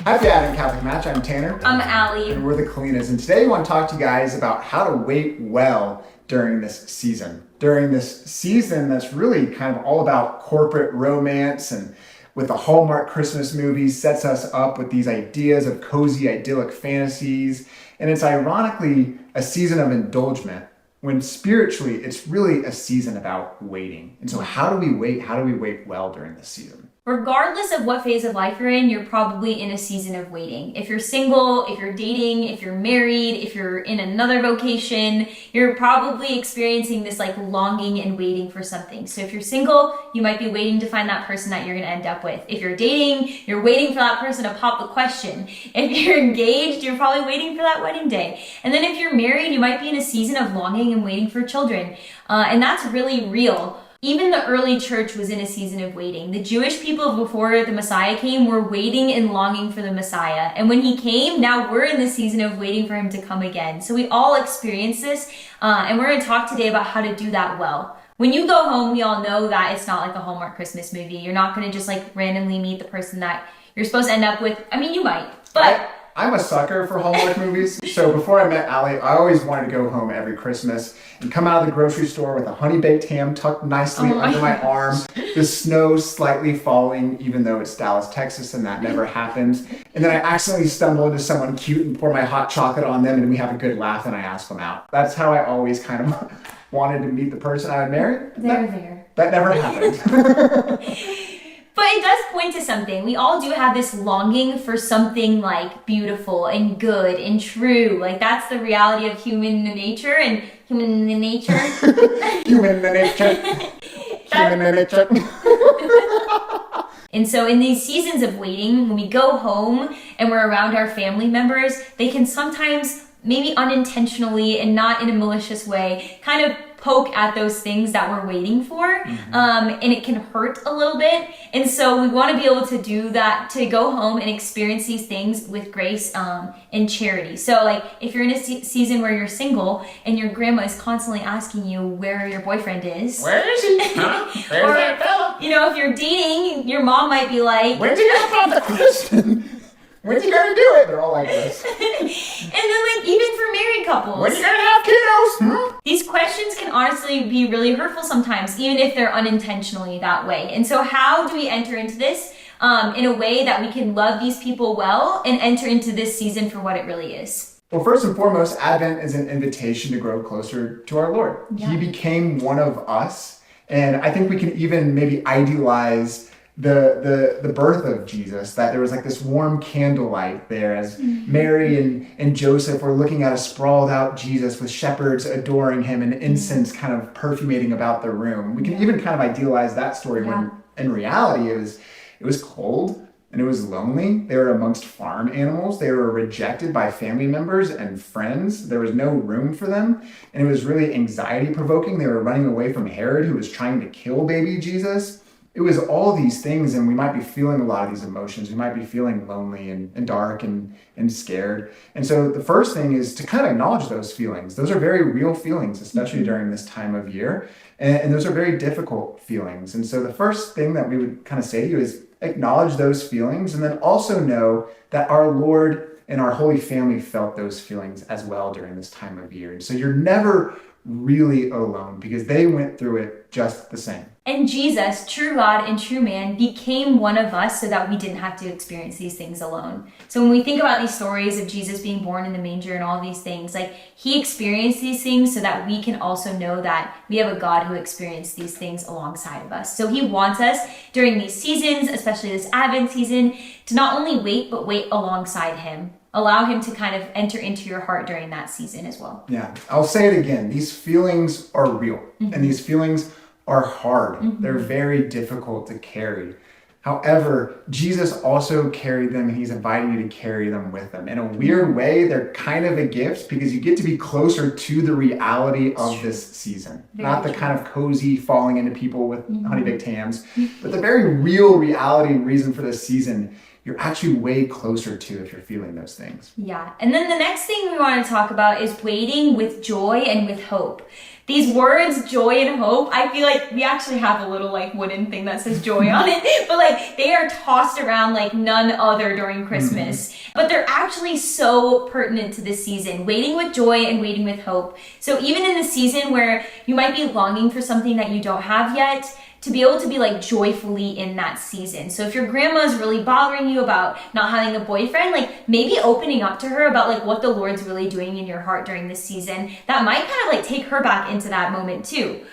Happy Advent, Catholic Match. I'm Tanner. I'm Alli. And we're the Kalinas. And today we want to talk to you guys about how to wait well during this season. During this season that's really kind of all about corporate romance, and with the Hallmark Christmas movies sets us up with these ideas of cozy, idyllic fantasies. And it's ironically a season of indulgence, when spiritually it's really a season about waiting. And so how do we wait? How do we wait well during this season? Regardless of what phase of life you're in, you're probably in a season of waiting. If you're single, if you're dating, if you're married, if you're in another vocation, you're probably experiencing this like longing and waiting for something. So if you're single, you might be waiting to find that person that you're going to end up with. If you're dating, you're waiting for that person to pop the question. If you're engaged, you're probably waiting for that wedding day. And then if you're married, you might be in a season of longing and waiting for children. And that's really real. Even the early church was in a season of waiting. The Jewish people before the Messiah came were waiting and longing for the Messiah. And when he came, now we're in the season of waiting for him to come again. So we all experience this, and we're going to talk today about how to do that well. When you go home, we all know that it's not like a Hallmark Christmas movie. You're not going to just like randomly meet the person that you're supposed to end up with. I mean, you might, but... I'm a sucker for Hallmark movies. So before I met Alli, I always wanted to go home every Christmas and come out of the grocery store with a honey-baked ham tucked nicely under my arm, the snow slightly falling, even though it's Dallas, Texas, and that never happens. And then I accidentally stumble into someone cute and pour my hot chocolate on them, and we have a good laugh, and I ask them out. That's how I always kind of wanted to meet the person I would marry. That never happened. But it does point to something. We all do have this longing for something like beautiful and good and true. Like that's the reality of human nature and human nature. Human nature. Human nature. And so in these seasons of waiting, when we go home and we're around our family members, they can sometimes, maybe unintentionally and not in a malicious way, kind of poke at those things that we're waiting for, and it can hurt a little bit. And so we want to be able to do that, to go home and experience these things with grace and charity. So like if you're in a season where you're single and your grandma is constantly asking you where your boyfriend is. Where is he? Huh? Where's or, that fella? You know, if you're dating, your mom might be like, when's he gonna pop the question? When's he gonna do it? They're all like this. And then like even for married couples. When's he gonna have kiddos? These questions can honestly be really hurtful sometimes, even if they're unintentionally that way. And so how do we enter into this in a way that we can love these people well and enter into this season for what it really is? Well, first and foremost, Advent is an invitation to grow closer to our Lord. Yeah. He became one of us. And I think we can even maybe idealize the birth of Jesus, that there was like this warm candlelight there as Mary and Joseph were looking at a sprawled out Jesus with shepherds adoring him and incense kind of perfumating about the room. We can even kind of idealize that story when in reality it was cold and it was lonely. They were amongst farm animals. They were rejected by family members and friends. There was no room for them. And it was really anxiety provoking. They were running away from Herod, who was trying to kill baby Jesus. It was all these things, and we might be feeling a lot of these emotions. We might be feeling lonely and dark and scared. And so the first thing is to kind of acknowledge those feelings. Those are very real feelings, especially during this time of year. And those are very difficult feelings. And so the first thing that we would kind of say to you is acknowledge those feelings, and then also know that our Lord and our Holy Family felt those feelings as well during this time of year. And so you're never really alone because they went through it just the same. And Jesus, true God and true man, became one of us so that we didn't have to experience these things alone. So when we think about these stories of Jesus being born in the manger and all these things, like he experienced these things so that we can also know that we have a God who experienced these things alongside of us. So he wants us during these seasons, especially this Advent season, to not only wait, but wait alongside him. Allow him to kind of enter into your heart during that season as well. Yeah, I'll say it again. These feelings are real, and these feelings are hard. They're very difficult to carry. However, Jesus also carried them, and he's inviting you to carry them with him. In a weird way, they're kind of a gift because you get to be closer to the reality of this season. Not the kind of cozy falling into people with honey-baked hams, but the very real reality and reason for this season you're actually way closer to if you're feeling those things. Yeah. And then the next thing we want to talk about is waiting with joy and with hope. these words, joy and hope, I feel like we actually have a little like wooden thing that says joy on it, but like they are tossed around like none other during Christmas. But they're actually so pertinent to this season, waiting with joy and waiting with hope. So even in the season where you might be longing for something that you don't have yet, to be able to be like joyfully in that season. So if your grandma's really bothering you about not having a boyfriend, like maybe opening up to her about like what the Lord's really doing in your heart during this season, that might kind of like take her back into that moment too.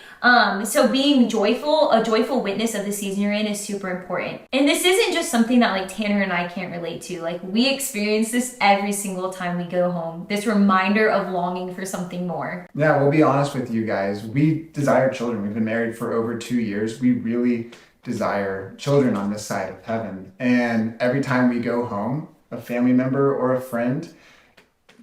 So being joyful, a joyful witness of the season you're in is super important. And this isn't just something that like Tanner and I can't relate to. Like we experience this every single time we go home. This reminder of longing for something more. Yeah, we'll be honest with you guys. We desire children. We've been married for over 2 years. We really desire children on this side of heaven. And every time we go home, a family member or a friend,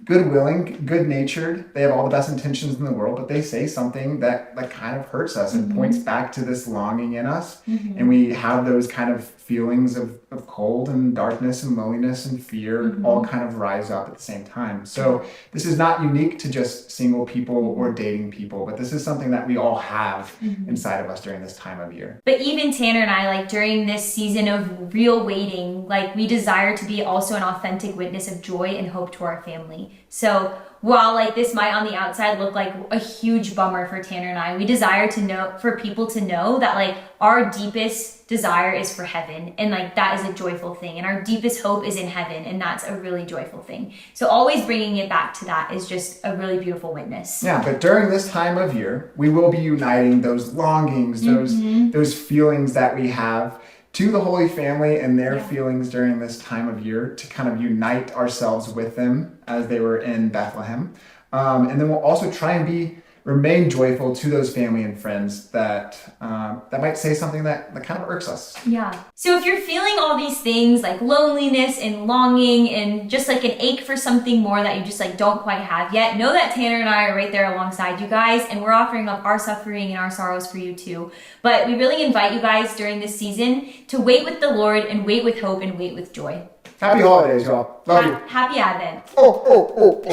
good-willing, good-natured, they have all the best intentions in the world, but they say something that kind of hurts us and points back to this longing in us. And we have those kind of feelings of cold and darkness and loneliness and fear all kind of rise up at the same time. So this is not unique to just single people or dating people, but this is something that we all have inside of us during this time of year. But even Tanner and I, like during this season of real waiting, like we desire to be also an authentic witness of joy and hope to our family. So while like this might on the outside look like a huge bummer for Tanner and I, we desire to know, for people to know that like our deepest desire is for heaven, and like that is a joyful thing, and our deepest hope is in heaven, and that's a really joyful thing. So always bringing it back to that is just a really beautiful witness. Yeah, but during this time of year, we will be uniting those longings, those feelings that we have to the Holy Family and their feelings during this time of year, to kind of unite ourselves with them as they were in Bethlehem. And then we'll also try and remain joyful to those family and friends that might say something that kind of irks us. Yeah. So if you're feeling all these things like loneliness and longing and just like an ache for something more that you just like don't quite have yet, know that Tanner and I are right there alongside you guys, and we're offering up our suffering and our sorrows for you too. But we really invite you guys during this season to wait with the Lord and wait with hope and wait with joy. Happy holidays, y'all. Love you. Happy Advent. Oh.